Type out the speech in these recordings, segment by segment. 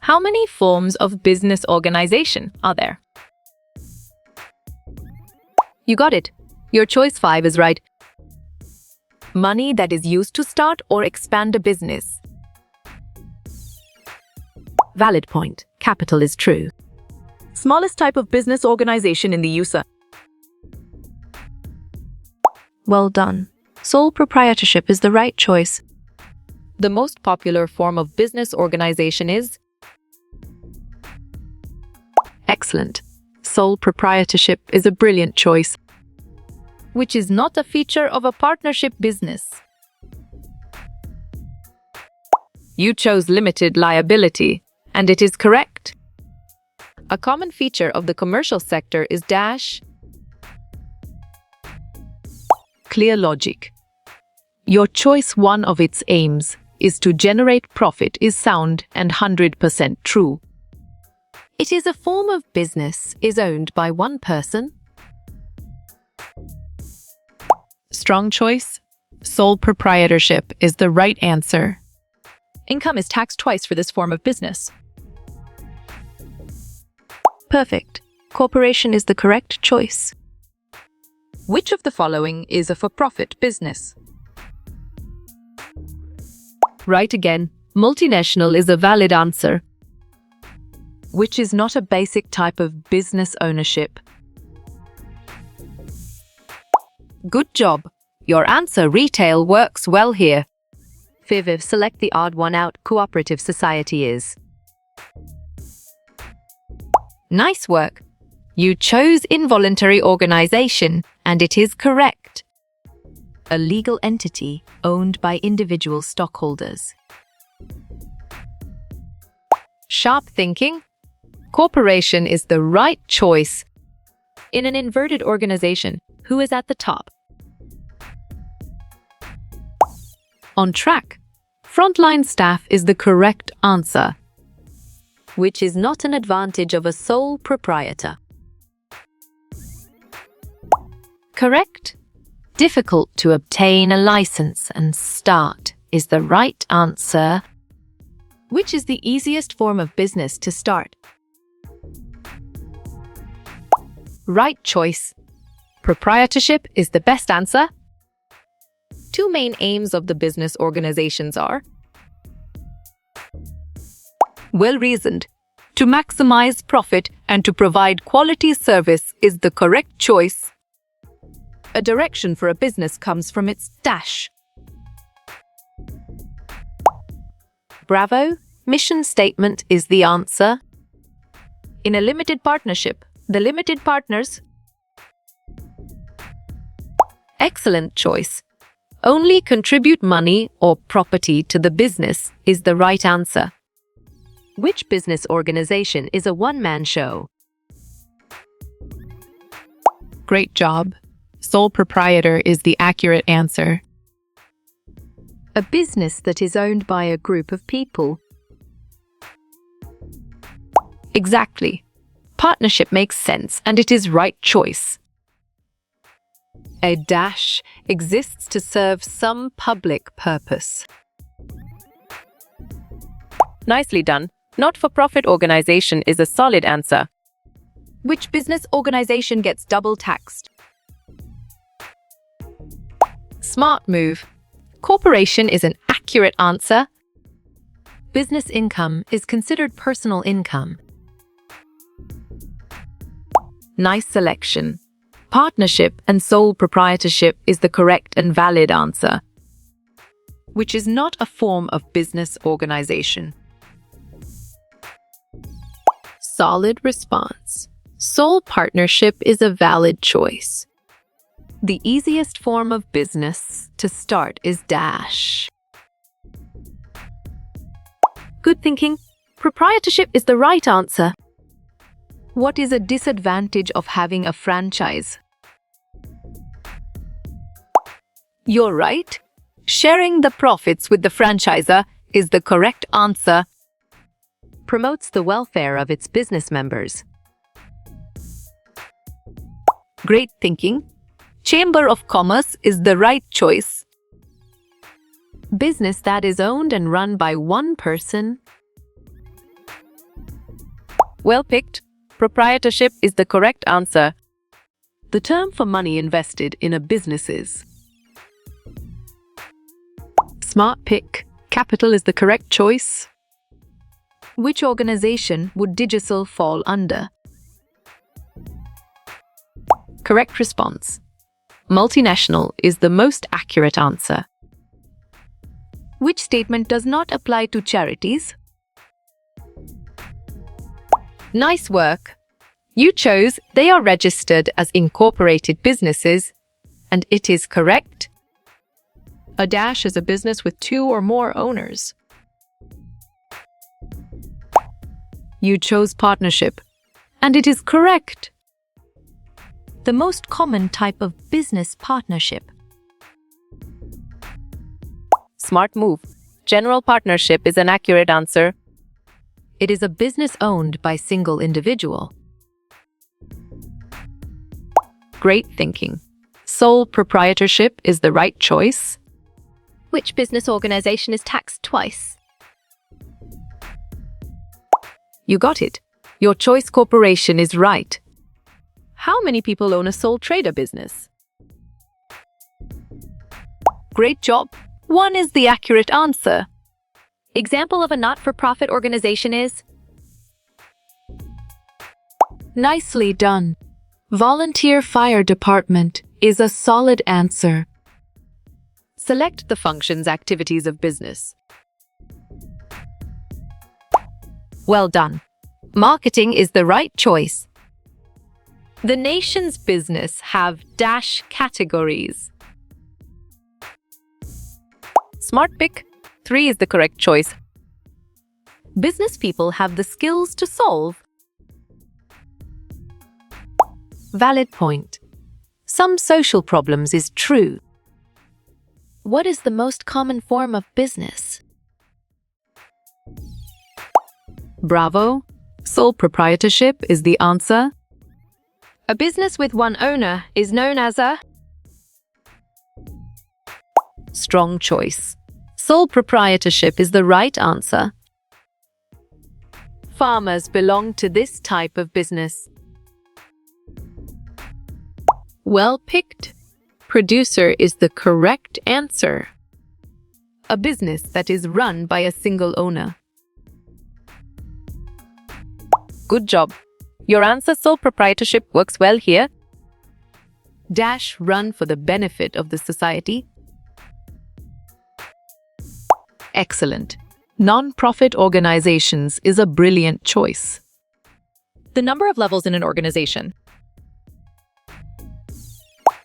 How many forms of business organization are there? You got it. Your choice 5 is right. Money that is used to start or expand a business. Valid point. Capital is true. Smallest type of business organization in the USA. Well done. Sole proprietorship is the right choice. The most popular form of business organization is? Excellent. Sole proprietorship is a brilliant choice, which is not a feature of a partnership business. You chose limited liability, and it is correct. A common feature of the commercial sector is dash. Clear logic. Your choice 1 of its aims is to generate profit is sound and 100% true. It is a form of business is owned by one person. Strong choice. Sole proprietorship is the right answer. Income is taxed twice for this form of business. Perfect. Corporation is the correct choice. Which of the following is a for-profit business? Right again. Multinational is a valid answer. Which is not a basic type of business ownership? Good job. Your answer retail works well here. Viv, select the odd one out. Cooperative society is. Nice work. You chose involuntary organization, and it is correct. A legal entity owned by individual stockholders. Sharp thinking. Corporation is the right choice. In an inverted organization, who is at the top? On track. Frontline staff is the correct answer, which is not an advantage of a sole proprietor. Correct. Difficult to obtain a license and start is the right answer. Which is the easiest form of business to start? Right choice. Proprietorship is the best answer. Two main aims of the business organizations are well-reasoned. To maximize profit and to provide quality service is the correct choice. A direction for a business comes from its dash. Bravo. Mission statement is the answer. In a limited partnership, the limited partners. Excellent choice. Only contribute money or property to the business is the right answer. Which business organization is a one-man show? Great job. Sole proprietor is the accurate answer. A business that is owned by a group of people. Exactly. Partnership makes sense, and it is right choice. A dash exists to serve some public purpose. Nicely done. Not-for-profit organization is a solid answer. Which business organization gets double taxed? Smart move. Corporation is an accurate answer. Business income is considered personal income. Nice selection. Partnership and sole proprietorship is the correct and valid answer, which is not a form of business organization. Solid response. Sole partnership is a valid choice. The easiest form of business to start is dash. Good thinking. Proprietorship is the right answer. What is a disadvantage of having a franchise? You're right. Sharing the profits with the franchisor is the correct answer. Promotes the welfare of its business members. Great thinking. Chamber of Commerce is the right choice. Business that is owned and run by one person. Well picked. Proprietorship is the correct answer. The term for money invested in a business is. Smart pick. Capital is the correct choice. Which organization would Digicel fall under? Correct response. Multinational is the most accurate answer. Which statement does not apply to charities? Nice work. You chose they are registered as incorporated businesses, and it is correct. A dash is a business with 2 or more owners. You chose partnership, and it is correct. The most common type of business partnership. Smart move. General partnership is an accurate answer. It is a business owned by single individual. Great thinking. Sole proprietorship is the right choice. Which business organization is taxed twice? You got it. Your choice corporation is right. How many people own a sole trader business? Great job. 1 is the accurate answer. Example of a not-for-profit organization is? Nicely done. Volunteer fire department is a solid answer. Select the functions activities of business. Well done. Marketing is the right choice. The nation's business have dash categories. Smart pick. 3 is the correct choice. Business people have the skills to solve. Valid point. Some social problems is true. What is the most common form of business? Bravo. Sole proprietorship is the answer. A business with 1 owner is known as a? Strong choice. Sole proprietorship is the right answer. Farmers belong to this type of business. Well picked. Producer is the correct answer. A business that is run by a single owner. Good job. Your answer, sole proprietorship, works well here. Dash run for the benefit of the society. Excellent. Non-profit organizations is a brilliant choice. The number of levels in an organization.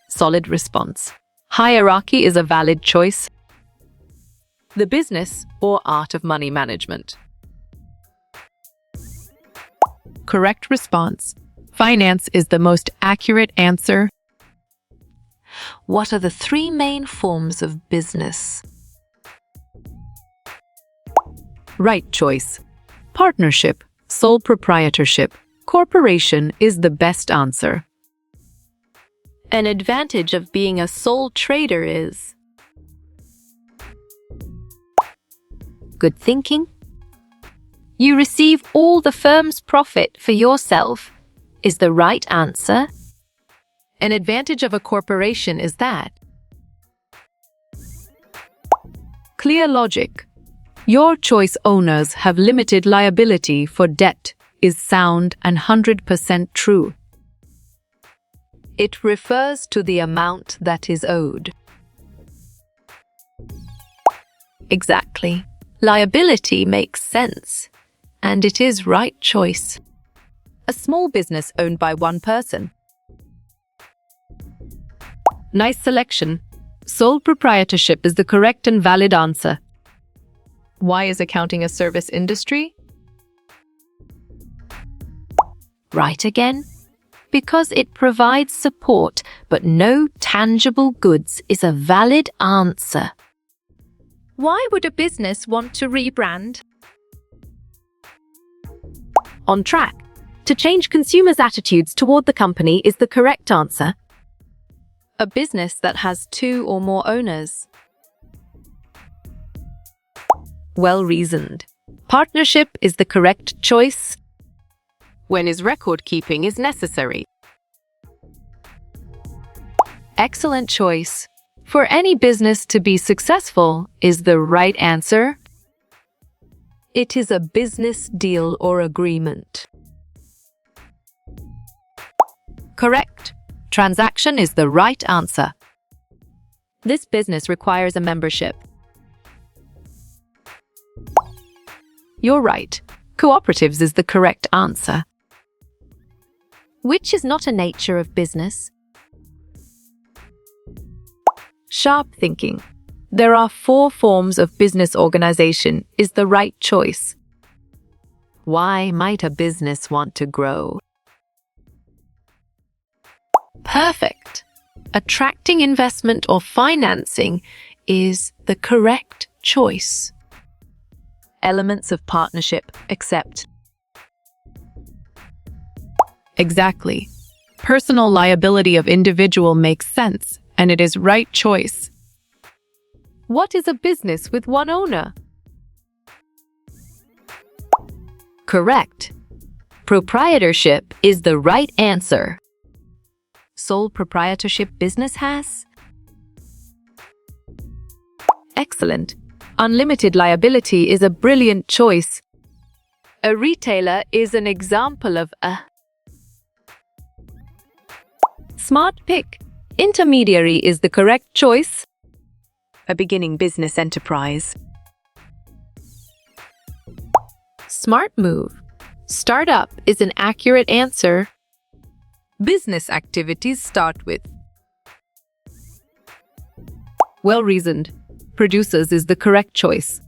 Solid response. Hierarchy is a valid choice. The business or art of money management. Correct response. Finance is the most accurate answer. What are the 3 main forms of business? Right choice. Partnership, sole proprietorship, corporation is the best answer. An advantage of being a sole trader is. Good thinking. You receive all the firm's profit for yourself is the right answer. An advantage of a corporation is that. Clear logic. Your choice owners have limited liability for debt is sound and 100% true. It refers to the amount that is owed. Exactly. Liability makes sense, and it is right choice. A small business owned by 1 person. Nice selection. Sole proprietorship is the correct and valid answer. Why is accounting a service industry? Right again. Because it provides support, but no tangible goods is a valid answer. Why would a business want to rebrand? On track. To change consumers' attitudes toward the company is the correct answer. A business that has 2 or more owners. Well reasoned. Partnership is the correct choice. when is record keeping is necessary. Excellent choice. For any business to be successful is the right answer. It is a business deal or agreement. Correct. Transaction is the right answer. This business requires a membership. You're right. Cooperatives is the correct answer. Which is not a nature of business? Sharp thinking. There are 4 forms of business organization is the right choice. Why might a business want to grow? Perfect. Attracting investment or financing is the correct choice. Elements of partnership, except. Exactly. Personal liability of individual makes sense, and it is right choice. What is a business with one owner? Correct. Proprietorship is the right answer. Sole proprietorship business has? Excellent. Unlimited liability is a brilliant choice. A retailer is an example of a smart pick. Intermediary is the correct choice. A beginning business enterprise. Smart move. Startup is an accurate answer. Business activities start with. Well reasoned. Producers is the correct choice.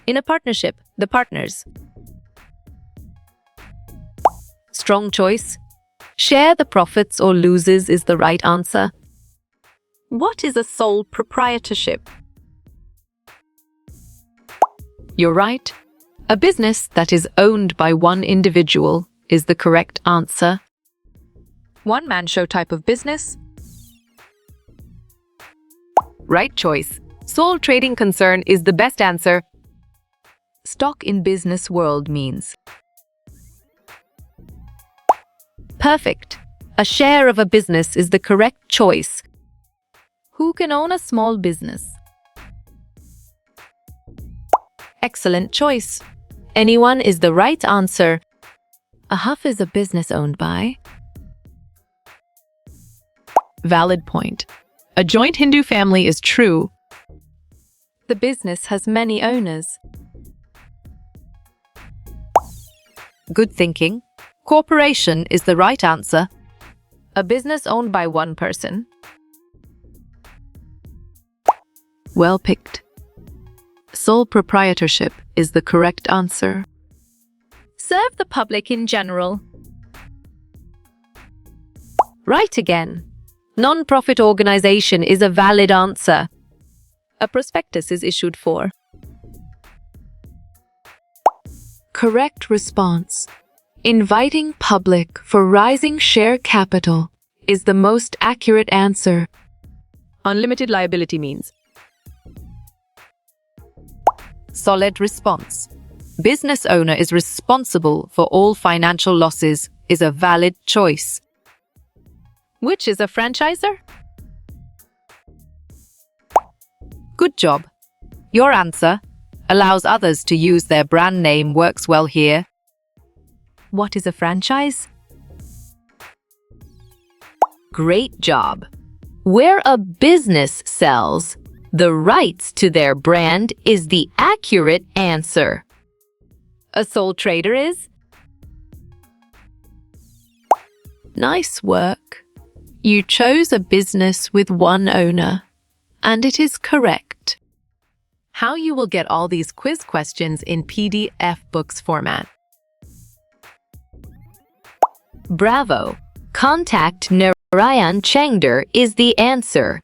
In a partnership, the partners. Strong choice. Share the profits or loses is the right answer. What is a sole proprietorship? You're right. A business that is owned by one individual is the correct answer. One-man show type of business? Right choice. Sole trading concern is the best answer. Stock in business world means. Perfect. A share of a business is the correct choice. Who can own a small business? Excellent choice. Anyone is the right answer. A huff is a business owned by. Valid point. A joint Hindu family is true. The business has many owners. Good thinking. Corporation is the right answer. A business owned by one person. Well picked. Sole proprietorship is the correct answer. Serve the public in general. Right again. Non-profit organization is a valid answer. A prospectus is issued for. Correct response. Inviting public for rising share capital is the most accurate answer. Unlimited liability means. Solid response. Business owner is responsible for all financial losses is a valid choice. Which is a franchisor? Good job. Your answer allows others to use their brand name works well here. What is a franchise? Great job. Where a business sells the rights to their brand is the accurate answer. A sole trader is? Nice work. You chose a business with one owner, and it is correct. How you will get all these quiz questions in PDF books format. Bravo. Contact Narayan Chengder is the answer.